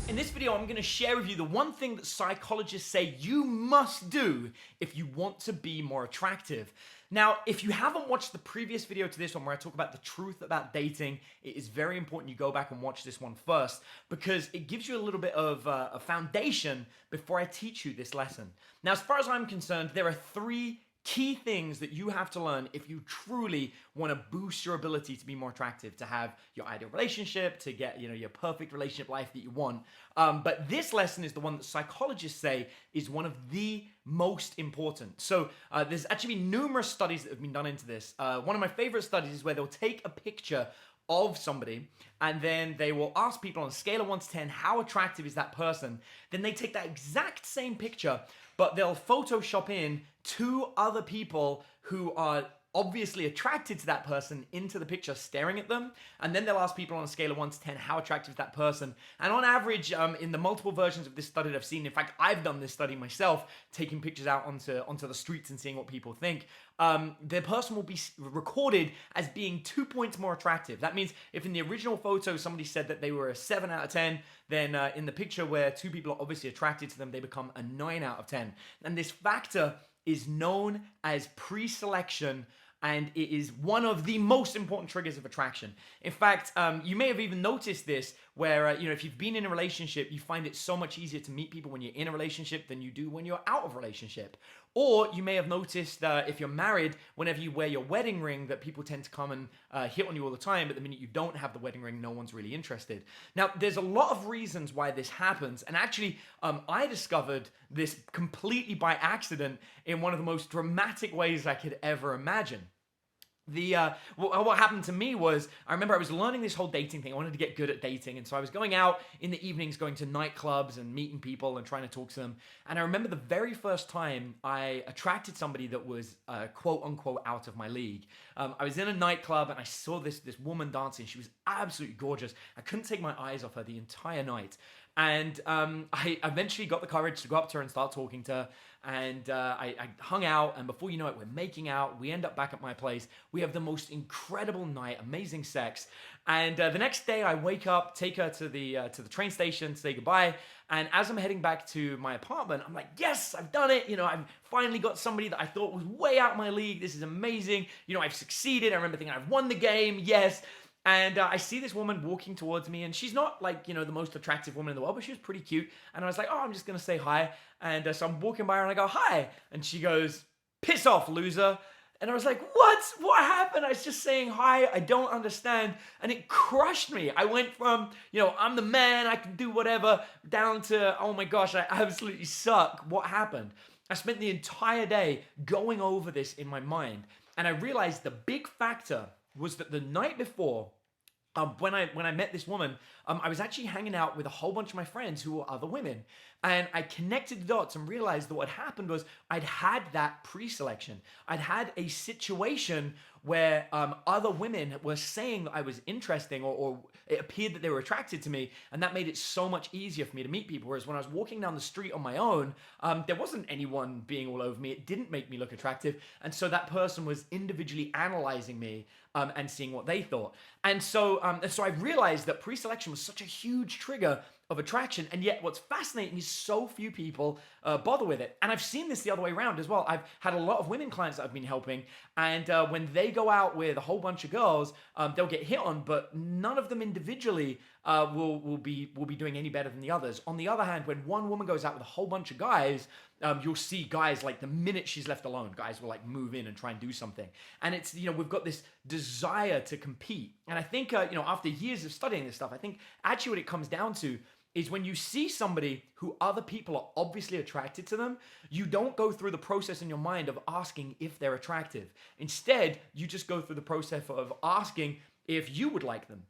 In this video, I'm going to share with you the one thing that psychologists say you must do if you want to be more attractive. Now, if you haven't watched the previous video to this one where I talk about the truth about dating, it is very important you go back and watch this one first because it gives you a little bit of a foundation before I teach you this lesson. Now, as far as I'm concerned, there are three key things that you have to learn if you truly want to boost your ability to be more attractive, to have your ideal relationship, to get your perfect relationship life that you want. But this lesson is the one that psychologists say is one of the most important. So there's actually been numerous studies that have been done into this. One of my favorite studies is where they'll take a picture of somebody and then they will ask people on a scale of 1 to 10 how attractive is that person. Then they take that exact same picture, but they'll Photoshop in two other people who are obviously attracted to that person into the picture, staring at them, and then they'll ask people on a scale of 1 to 10 how attractive is that person. And on average, in the multiple versions of this study that I've seen, in fact I've done this study myself, taking pictures out onto the streets and seeing what people think, the person will be recorded as being 2 points more attractive. That means if in the original photo somebody said that they were a 7 out of 10, then in the picture where two people are obviously attracted to them, they become a 9 out of 10. And this factor is known as pre-selection, and it is one of the most important triggers of attraction. In fact, you may have even noticed this where, if you've been in a relationship, you find it so much easier to meet people when you're in a relationship than you do when you're out of a relationship. Or you may have noticed if you're married, whenever you wear your wedding ring, that people tend to come and hit on you all the time, but the minute you don't have the wedding ring, no one's really interested. Now, there's a lot of reasons why this happens, and actually, I discovered this completely by accident in one of the most dramatic ways I could ever imagine. What happened to me was, I remember I was learning this whole dating thing. I wanted to get good at dating, and so I was going out in the evenings, going to nightclubs and meeting people and trying to talk to them. And I remember the very first time I attracted somebody that was quote unquote out of my league. I was in a nightclub and I saw this woman dancing. She was absolutely gorgeous. I couldn't take my eyes off her the entire night. And I eventually got the courage to go up to her and start talking to her. And I hung out, and before you know it, we're making out. We end up back at my place. We have the most incredible night, amazing sex. And the next day, I wake up, take her to the train station, say goodbye. And as I'm heading back to my apartment, I'm like, yes, I've done it. I've finally got somebody that I thought was way out my league. This is amazing. I've succeeded. I remember thinking I've won the game. Yes. And I see this woman walking towards me, and she's not like, the most attractive woman in the world, but she was pretty cute. And I was like, oh, I'm just going to say hi. And so I'm walking by her and I go, hi. And she goes, piss off, loser. And I was like, what? What happened? I was just saying hi. I don't understand. And it crushed me. I went from, I'm the man, I can do whatever, down to, oh my gosh, I absolutely suck. What happened? I spent the entire day going over this in my mind. And I realized the big factor was that the night before, when I met this woman, I was actually hanging out with a whole bunch of my friends who were other women. And I connected the dots and realized that what happened was I'd had that pre-selection. I'd had a situation where other women were saying that I was interesting, or it appeared that they were attracted to me, and that made it so much easier for me to meet people. Whereas when I was walking down the street on my own, there wasn't anyone being all over me. It didn't make me look attractive. And so that person was individually analyzing me and seeing what they thought. And so I realized that pre-selection was such a huge trigger of attraction, and yet what's fascinating is so few people bother with it. And I've seen this the other way around as well. I've had a lot of women clients that I've been helping, and when they go out with a whole bunch of girls, they'll get hit on, but none of them individually will be doing any better than the others. On the other hand, when one woman goes out with a whole bunch of guys, you'll see guys, like the minute she's left alone, guys will like move in and try and do something. And it's, we've got this desire to compete. And I think, after years of studying this stuff, I think actually what it comes down to is when you see somebody who other people are obviously attracted to them, you don't go through the process in your mind of asking if they're attractive. Instead, you just go through the process of asking if you would like them.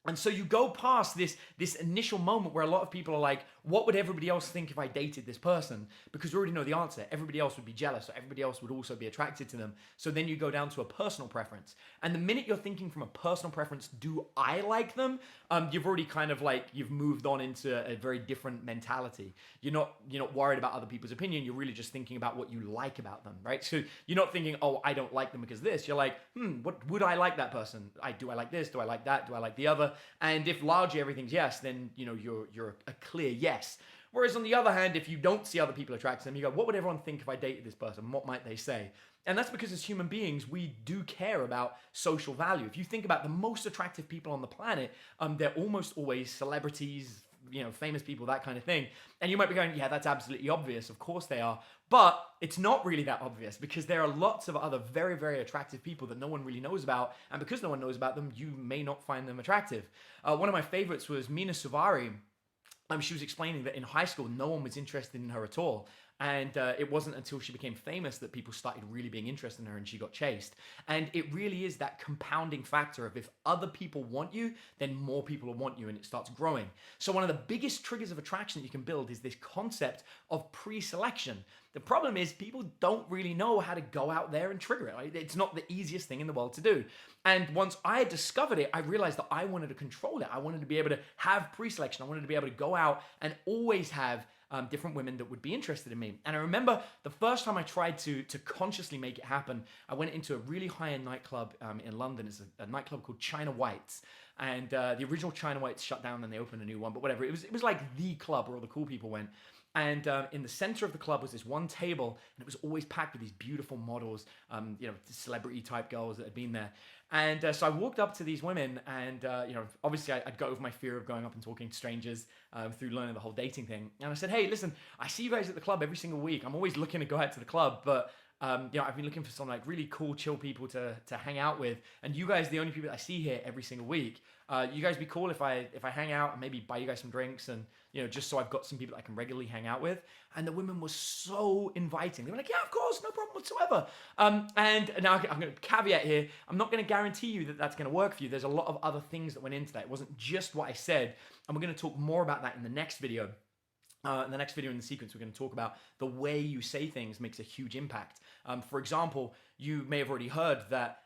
And so you go past this initial moment where a lot of people are like, what would everybody else think if I dated this person? Because we already know the answer. Everybody else would be jealous, so everybody else would also be attracted to them. So then you go down to a personal preference. And the minute you're thinking from a personal preference, do I like them? You've already kind of like, you've moved on into a very different mentality. You're not worried about other people's opinion. You're really just thinking about what you like about them, right? So you're not thinking, oh, I don't like them because of this. You're like, what would I like that person? Do I like this? Do I like that? Do I like the other? And if largely everything's yes, then you're a clear yes. Whereas on the other hand, if you don't see other people attracted to them, you go, what would everyone think if I dated this person? What might they say? And that's because as human beings, we do care about social value. If you think about the most attractive people on the planet, they're almost always celebrities, famous people, that kind of thing. And you might be going, yeah, that's absolutely obvious. Of course they are. But it's not really that obvious because there are lots of other very, very attractive people that no one really knows about. And because no one knows about them, you may not find them attractive. One of my favorites was Mina Suvari. She was explaining that in high school, no one was interested in her at all. And it wasn't until she became famous that people started really being interested in her and she got chased. And it really is that compounding factor of if other people want you, then more people will want you and it starts growing. So one of the biggest triggers of attraction that you can build is this concept of pre-selection. The problem is people don't really know how to go out there and trigger it. Right? It's not the easiest thing in the world to do. And once I discovered it, I realized that I wanted to control it. I wanted to be able to have pre-selection. I wanted to be able to go out and always have different women that would be interested in me. And I remember the first time I tried to consciously make it happen, I went into a really high-end nightclub in London. It's a nightclub called China White's. And the original China White's shut down and they opened a new one, but whatever. It was like the club where all the cool people went. And in the center of the club was this one table, and it was always packed with these beautiful models, celebrity type girls that had been there. And so I walked up to these women, and obviously I'd got over my fear of going up and talking to strangers through learning the whole dating thing. And I said, hey, listen, I see you guys at the club every single week. I'm always looking to go out to the club, but I've been looking for some like really cool, chill people to hang out with. And you guys are the only people that I see here every single week. You guys be cool if I hang out and maybe buy you guys some drinks and, just so I've got some people I can regularly hang out with. And the women were so inviting. They were like, yeah, of course, no problem whatsoever. And now I'm going to caveat here. I'm not going to guarantee you that that's going to work for you. There's a lot of other things that went into that. It wasn't just what I said. And we're going to talk more about that in the next video. In the next video in the sequence, we're going to talk about the way you say things makes a huge impact. For example, you may have already heard that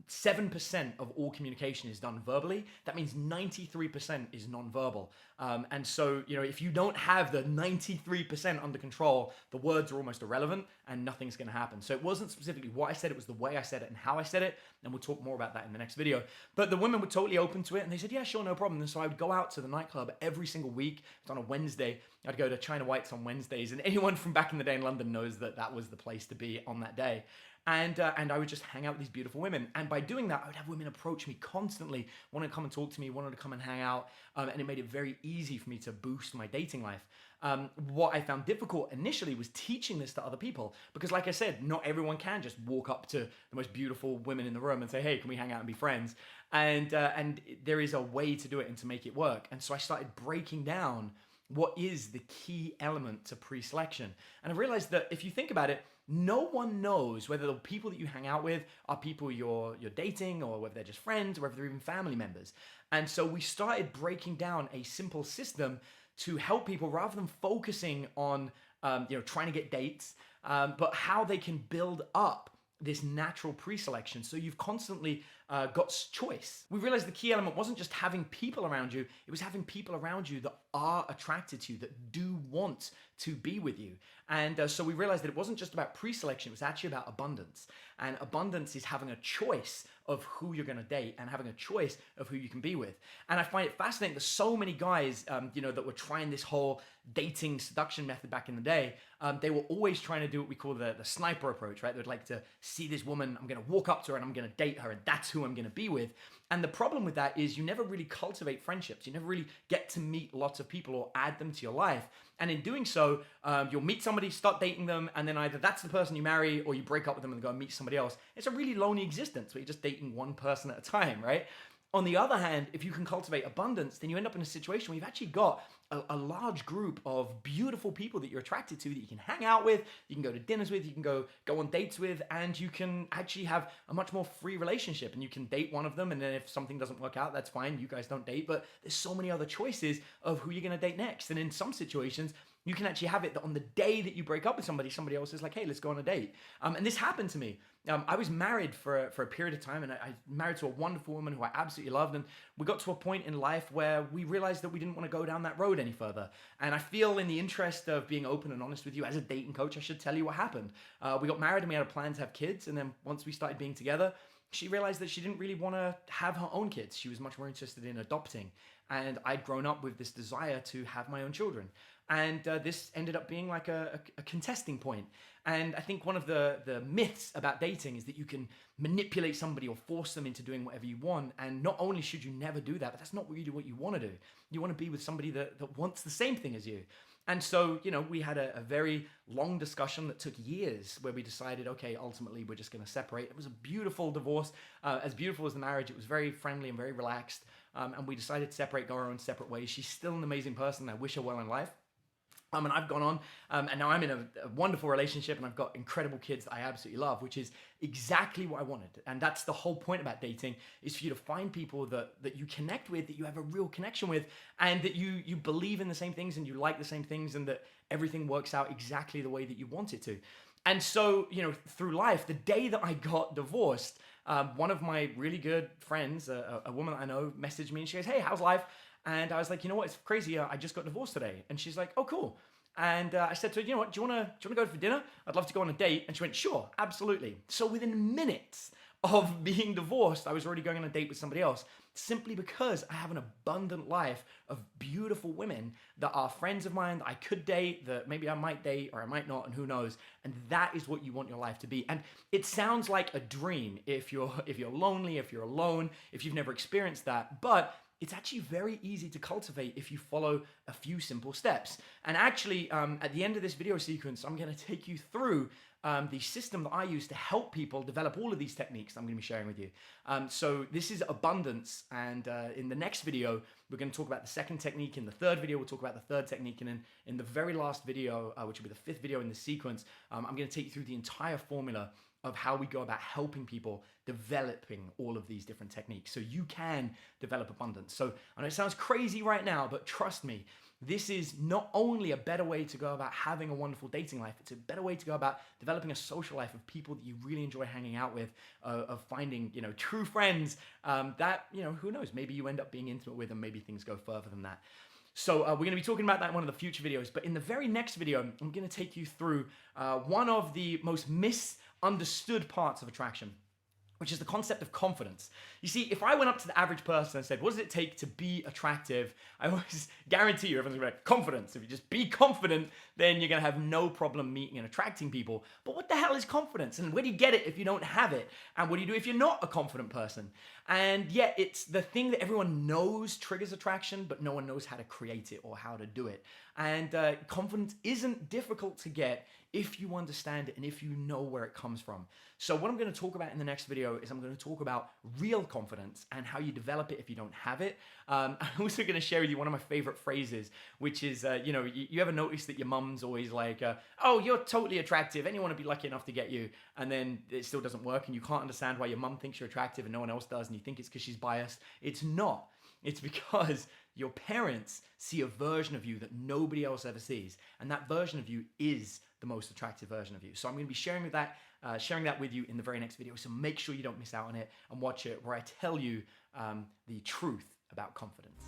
7% of all communication is done verbally. That means 93% is nonverbal. And so, if you don't have the 93% under control, the words are almost irrelevant and nothing's going to happen. So it wasn't specifically what I said, it was the way I said it and how I said it. And we'll talk more about that in the next video. But the women were totally open to it and they said, yeah, sure, no problem. And so I would go out to the nightclub every single week. It's on a Wednesday. I'd go to China White's on Wednesdays. And anyone from back in the day in London knows that that was the place to be on that day. And I would just hang out with these beautiful women. And by doing that, I would have women approach me constantly, wanting to come and talk to me, wanting to come and hang out. And it made it very easy for me to boost my dating life. What I found difficult initially was teaching this to other people. Because like I said, not everyone can just walk up to the most beautiful women in the room and say, hey, can we hang out and be friends? And there is a way to do it and to make it work. And so I started breaking down what is the key element to pre-selection. And I realized that if you think about it, no one knows whether the people that you hang out with are people you're dating or whether they're just friends or whether they're even family members. And so we started breaking down a simple system to help people rather than focusing on trying to get dates, but how they can build up this natural pre-selection. So you've constantly got choice. We realized the key element wasn't just having people around you, it was having people around you that are attracted to you, that do want to be with you. And so we realized that it wasn't just about pre-selection, it was actually about abundance. And abundance is having a choice of who you're gonna date and having a choice of who you can be with. And I find it fascinating that so many guys, that were trying this whole dating seduction method back in the day, they were always trying to do what we call the sniper approach, right? They'd like to see this woman, I'm gonna walk up to her and I'm gonna date her and that's who I'm gonna be with. And the problem with that is you never really cultivate friendships. You never really get to meet lots of people or add them to your life. And in doing so, you'll meet somebody, start dating them, and then either that's the person you marry or you break up with them and go and meet somebody else. It's a really lonely existence where you're just dating one person at a time, right? On the other hand, if you can cultivate abundance, then you end up in a situation where you've actually got a large group of beautiful people that you're attracted to that you can hang out with, you can go to dinners with, you can go on dates with, and you can actually have a much more free relationship. And you can date one of them, and then if something doesn't work out, that's fine. You guys don't date, but there's so many other choices of who you're going to date next. And in some situations, you can actually have it that on the day that you break up with somebody else is like, hey, let's go on a date. And this happened to me. I was married for a period of time, and I married to a wonderful woman who I absolutely loved. And we got to a point in life where we realized that we didn't want to go down that road any further. And I feel in the interest of being open and honest with you as a dating coach, I should tell you what happened. We got married and we had a plan to have kids. And then once we started being together, she realized that she didn't really want to have her own kids. She was much more interested in adopting. And I'd grown up with this desire to have my own children. And this ended up being like a contesting point. And I think one of the myths about dating is that you can manipulate somebody or force them into doing whatever you want. And not only should you never do that, but that's not really what you want to do. You want to be with somebody that wants the same thing as you. And so, we had a very long discussion that took years where we decided, okay, ultimately we're just going to separate. It was a beautiful divorce. As beautiful as the marriage, it was very friendly and very relaxed. And we decided to separate, go our own separate ways. She's still an amazing person. I wish her well in life. And I've gone on, and now I'm in a wonderful relationship, and I've got incredible kids that I absolutely love, which is exactly what I wanted. And that's the whole point about dating, is for you to find people that you connect with, that you have a real connection with, and that you believe in the same things, and you like the same things, and that everything works out exactly the way that you want it to. And so, through life, the day that I got divorced, one of my really good friends, a woman that I know, messaged me, and she goes, hey, how's life? And I was like, you know what, it's crazy. I just got divorced today. And she's like, oh, cool. And I said to her, you know what, do you want to go for dinner? I'd love to go on a date. And she went, sure, absolutely. So within minutes of being divorced, I was already going on a date with somebody else, simply because I have an abundant life of beautiful women that are friends of mine that I could date, that maybe I might date or I might not, and who knows. And that is what you want your life to be. And it sounds like a dream if you're lonely, if you're alone, if you've never experienced that. But it's actually very easy to cultivate if you follow a few simple steps. And actually, at the end of this video sequence, I'm going to take you through the system that I use to help people develop all of these techniques that I'm going to be sharing with you. So this is abundance, and in the next video, we're going to talk about the second technique. In the third video, we'll talk about the third technique, and then in the very last video, which will be the fifth video in the sequence, I'm going to take you through the entire formula of how we go about helping people developing all of these different techniques so you can develop abundance. So I know it sounds crazy right now, but trust me, this is not only a better way to go about having a wonderful dating life, it's a better way to go about developing a social life of people that you really enjoy hanging out with, of finding, true friends that, who knows, maybe you end up being intimate with, and maybe things go further than that. So we're going to be talking about that in one of the future videos. But in the very next video, I'm going to take you through one of the most misunderstood parts of attraction, which is the concept of confidence. You see, if I went up to the average person and said, what does it take to be attractive? I always guarantee you, everyone's gonna be like, confidence. If you just be confident, then you're gonna have no problem meeting and attracting people. But what the hell is confidence? And where do you get it if you don't have it? And what do you do if you're not a confident person? And yet, it's the thing that everyone knows triggers attraction, but no one knows how to create it or how to do it. And confidence isn't difficult to get if you understand it and if you know where it comes from. So what I'm going to talk about in the next video is I'm going to talk about real confidence and how you develop it if you don't have it. I'm also going to share with you one of my favorite phrases, which is, you ever notice that your mum's always like, oh, you're totally attractive. Anyone would be lucky enough to get you. And then it still doesn't work, and you can't understand why your mum thinks you're attractive and no one else does, and you think it's because she's biased. It's not. It's because your parents see a version of you that nobody else ever sees. And that version of you is the most attractive version of you. So I'm going to be sharing that with you in the very next video. So make sure you don't miss out on it and watch it, where I tell you the truth about confidence.